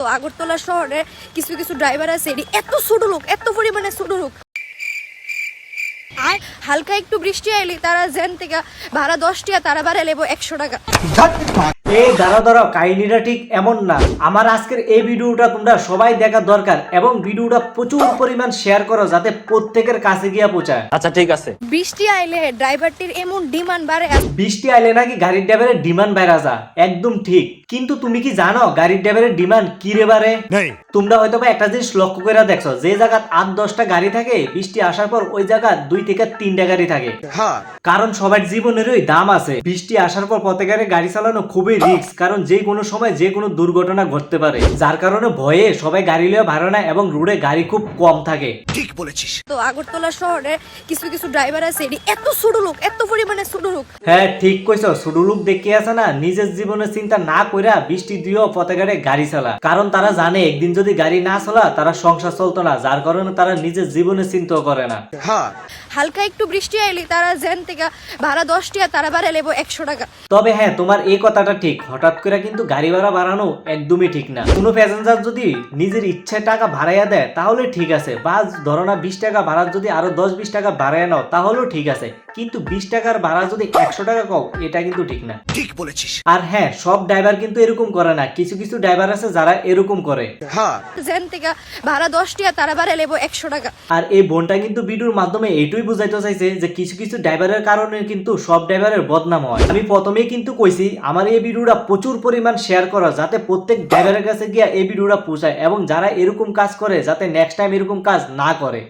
তো আগরতলা শহরে কিছু কিছু ড্রাইভার আছে এত ছোট লোক, এত পরিমাণে ছোট লোক। আর হালকা একটু বৃষ্টি আইলে তারা জেন থেকে ভাড়া 10 টাকা তারা ভাড়া নেবো 100 টাকা। এই দাঁড়াও কাহিনীটা ঠিক এমন না। আমার আজকের এই ভিডিওটা তোমরা সবাই দেখা দরকার এবং ভিডিওটা প্রচুর পরিমাণ শেয়ার করো যাতে প্রত্যেকের কাছে গিয়া পৌঁছায়। আচ্ছা ঠিক আছে। বৃষ্টি আইলে ড্রাইভারটির এমন ডিমান্ড বাড়ে। বৃষ্টি আইলে নাকি গাড়ির ড্রাইভারের ডিমান্ড বাইরা যা, একদম ঠিক। কিন্তু তুমি কি জানো গাড়ির ড্রাইভারের ডিমান্ড কি রে বারে? তোমরা হয়তো বা একটা জিনিস লক্ষ্য করে দেখছো, যে জায়গা 8-10টা গাড়ি থাকে বৃষ্টি আসার পর ওই জায়গা 2 থেকে 3টা গাড়ি থাকে। কারণ সবার জীবনেরই দাম আছে। বৃষ্টি আসার পর প্রত্যেকের গাড়ি চালানো খুবই রিস্ক, কারণ যে কোনো সময় যে কোনো দুর্ঘটনা ঘটতে পারে, যার কারণে ভয়ে সবাই গাড়ি লিয়ে ভাড়া নেয় এবং রোডে গাড়ি খুব কম থাকে। ঠিক বলেছিস। তো আগরতলা শহরে কিছু কিছু ড্রাইভার আছে এত ছোট লোক, এত পরিমাণে ছোট লোক। হ্যাঁ ঠিক কইছো, ছোট লোক দেখে আছে না, নিজের জীবনের চিন্তা না কইরা বৃষ্টি দিয়েও প্রত্যেকের গাড়ি চালা। কারণ তারা জানে একদিন যদি গাড়ি না চলা তারা সংসার চলতো না, যার কারণে তারা নিজের জীবনের চিন্তাও করে না। হালকা একটু বৃষ্টি আইলে তারা জেন থেকে ভাড়া 10 টাকা তারা ভাড়া নেবো 100 টাকা। তবে হ্যাঁ, তোমার এই কথাটা ঠিক, হঠাৎ করে কিন্তু গাড়ি ভাড়া বাড়ানো একদমই ঠিক না। কোনো প্যাসেঞ্জার যদি নিজের ইচ্ছায় টাকা ভাড়াইয়া দেয় তাহলে ঠিক আছে, বা ধরো না 20 টাকা ভাড়া যদি আরো 10-20 টাকা বাড়ায় নাও তাহলেও ঠিক আছে, কিন্তু 20 টাকার ভাড়া যদি 100 টাকা কও এটা কিন্তু ঠিক না। ঠিক বলেছিস। আর হ্যাঁ, সব ড্রাইভার কিন্তু এরকম করে না, কিছু কিছু ড্রাইভার আছে যারা এরকম করে। জেন থেকে ভাড়া 10 টাকা তারা ভাড়া নেবো 100 টাকা। আর এই বোনটা কিন্তু ভিডিওর মাধ্যমে এইটুই বুঝাইতে চাইছে যে কিছু কিছু ড্রাইভারের কারণে কিন্তু সব ড্রাইভারের বদনাম হয়। আমি প্রথমেই কিন্তু কইছি আমার এই ভিডিওটা প্রচুর পরিমাণ শেয়ার করা যাতে প্রত্যেক ড্রাইভারের কাছে গিয়ে এই ভিডিওটা পৌঁছায় এবং যারা এরকম কাজ করে যাতে নেক্সট টাইম এরকম কাজ না করে।